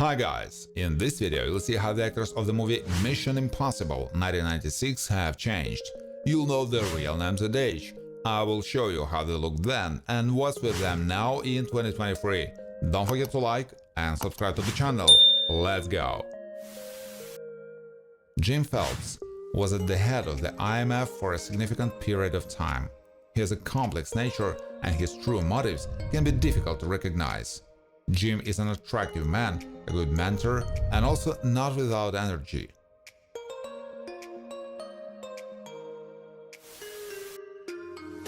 Hi guys, in this video you'll see how the actors of the movie Mission Impossible 1996 have changed. You'll know their real names at age. I will show you how they looked then and what's with them now in 2023. Don't forget to like and subscribe to the channel. Let's go! Jim Phelps was at the head of the IMF for a significant period of time. He has a complex nature and his true motives can be difficult to recognize. Jim is an attractive man, a good mentor, and also not without energy.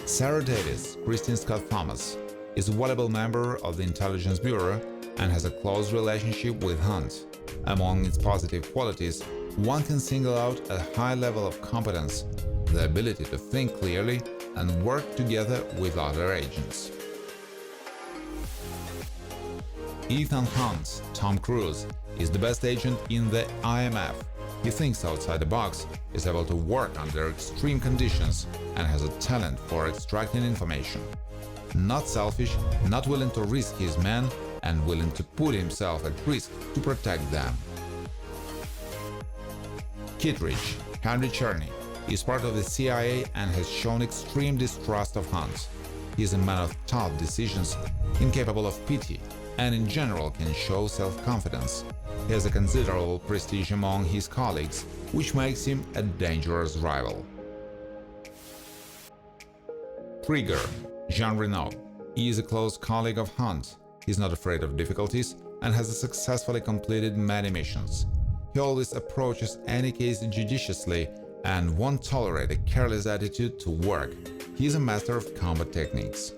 Sarah Davis, Christine Scott Thomas, is a valuable member of the Intelligence Bureau and has a close relationship with Hunt. Among its positive qualities, one can single out a high level of competence, the ability to think clearly and work together with other agents. Ethan Hunt, Tom Cruise, is the best agent in the IMF. He thinks outside the box, is able to work under extreme conditions, and has a talent for extracting information. Not selfish, not willing to risk his men, and willing to put himself at risk to protect them. Kittredge, Henry Czerny, is part of the CIA and has shown extreme distrust of Hunt. He is a man of tough decisions, incapable of pity, and in general can show self-confidence. He has a considerable prestige among his colleagues, which makes him a dangerous rival. Krieger, Jean Reno, is a close colleague of Hunt. He is not afraid of difficulties and has successfully completed many missions. He always approaches any case judiciously and won't tolerate a careless attitude to work. He is a master of combat techniques.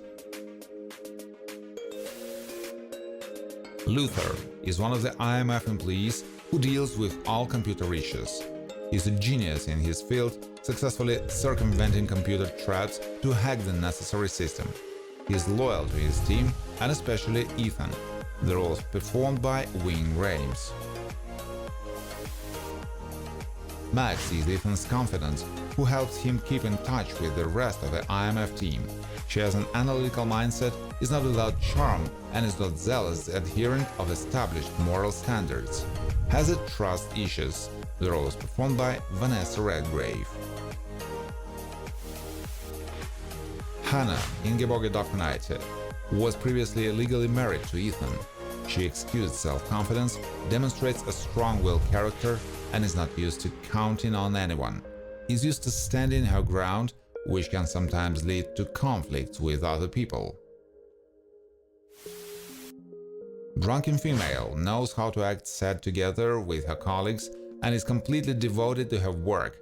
Luther is one of the IMF employees who deals with all computer issues. He is a genius in his field, successfully circumventing computer traps to hack the necessary system. He is loyal to his team and especially Ethan. The roles performed by Wing Rames. Max is Ethan's confidant, who helps him keep in touch with the rest of the IMF team. She has an analytical mindset, is not without charm, and is not zealous adherent of established moral standards. Has a trust issues. The role is performed by Vanessa Redgrave. Hannah Ingeborg Daphnaite was previously legally married to Ethan. She exudes self-confidence, demonstrates a strong-willed character, and is not used to counting on anyone. Is used to standing her ground, which can sometimes lead to conflicts with other people. Drunken female knows how to act sad together with her colleagues and is completely devoted to her work.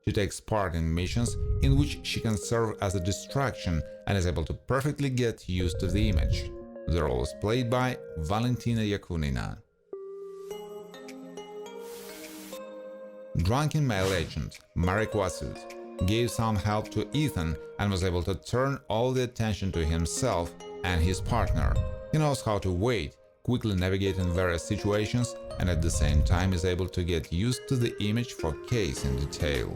She takes part in missions in which she can serve as a distraction and is able to perfectly get used to the image. The role is played by Valentina Yakunina. Drunken male agent Marek Wasut gave some help to Ethan and was able to turn all the attention to himself and his partner. He knows how to wait, quickly navigate in various situations, and at the same time is able to get used to the image for case in detail.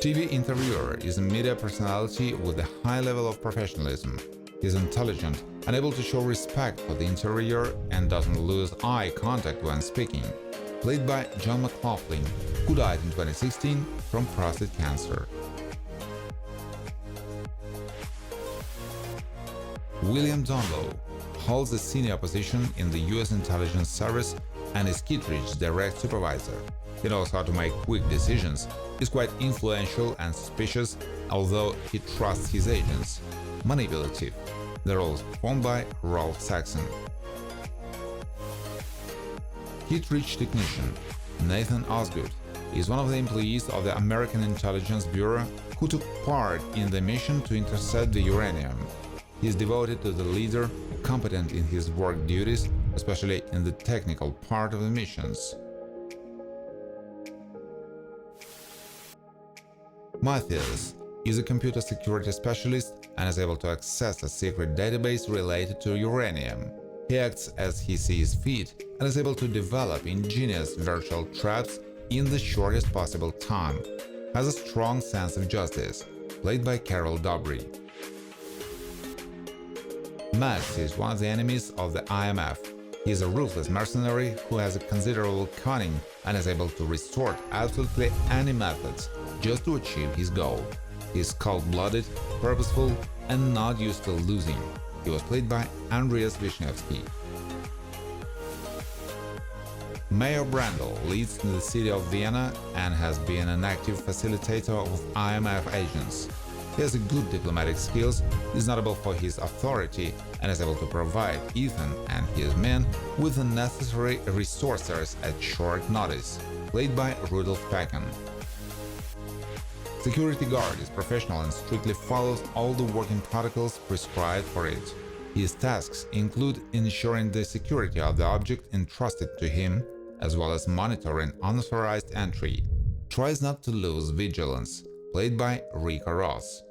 TV interviewer is a media personality with a high level of professionalism. He is intelligent and able to show respect for the interviewer and doesn't lose eye contact when speaking. Played by John McLaughlin, who died in 2016 from prostate cancer. William Donlow holds a senior position in the US Intelligence Service and is Kittredge's direct supervisor. He knows how to make quick decisions, is quite influential and suspicious, although he trusts his agents. Manipulative. The role is performed by Rolf Saxon. Kittredge technician Nathan Osgood is one of the employees of the American Intelligence Bureau who took part in the mission to intercept the uranium. He is devoted to the leader, competent in his work duties, especially in the technical part of the missions. Matthias is a computer security specialist and is able to access a secret database related to uranium. He acts as he sees fit and is able to develop ingenious virtual traps in the shortest possible time. Has a strong sense of justice, played by Carol Dobry. Max is one of the enemies of the IMF. He is a ruthless mercenary who has a considerable cunning and is able to resort absolutely any methods just to achieve his goal. He is cold-blooded, purposeful, and not used to losing. He was played by Andreas Wisniewski. Mayor Brandl lives in the city of Vienna and has been an active facilitator of IMF agents. He has good diplomatic skills, is notable for his authority, and is able to provide Ethan and his men with the necessary resources at short notice, played by Rudolf Packen. Security guard is professional and strictly follows all the working protocols prescribed for it. His tasks include ensuring the security of the object entrusted to him, as well as monitoring unauthorized entry. Tries not to lose vigilance, played by Rika Ross.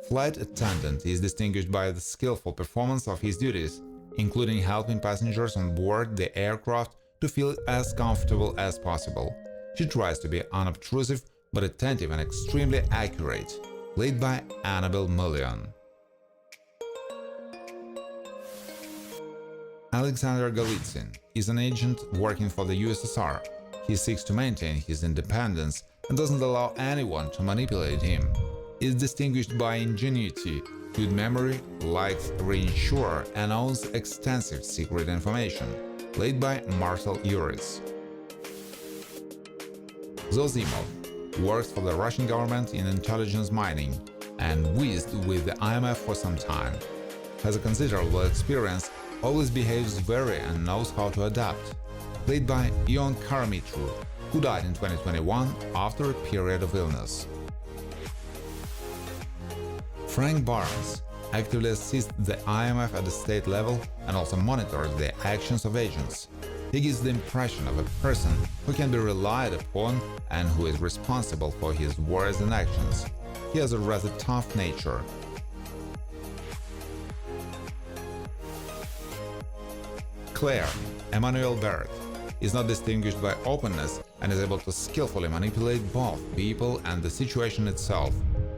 Flight attendant is distinguished by the skillful performance of his duties, including helping passengers on board the aircraft to feel as comfortable as possible. She tries to be unobtrusive but attentive and extremely accurate, played by Annabelle Mullion. Alexander Golitsyn is an agent working for the USSR. He seeks to maintain his independence and doesn't allow anyone to manipulate him. He is distinguished by ingenuity, good memory, likes reinsure, and owns extensive secret information, played by Marcel Uris. Zozimov works for the Russian government in intelligence mining and whizzed with the IMF for some time. Has a considerable experience, always behaves very and knows how to adapt, played by Ion Karamitru, who died in 2021 after a period of illness. Frank Barnes actively assists the IMF at the state level and also monitors the actions of agents. He gives the impression of a person who can be relied upon and who is responsible for his words and actions. He has a rather tough nature. Claire, Emmanuel Barrett, is not distinguished by openness and is able to skillfully manipulate both people and the situation itself.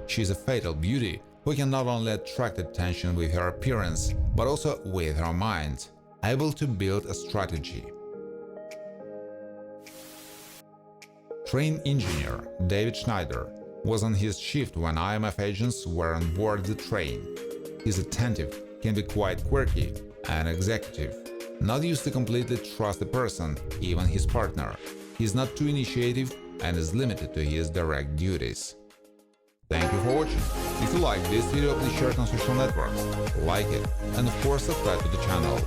She is a fatal beauty who can not only attract attention with her appearance, but also with her mind, able to build a strategy. Train engineer David Schneider was on his shift when IMF agents were on board the train. He's attentive, can be quite quirky, and executive. Not used to completely trust a person, even his partner. He's not too initiative and is limited to his direct duties. Thank you for watching. If you like this video, please share it on social networks, like it, and of course subscribe to the channel.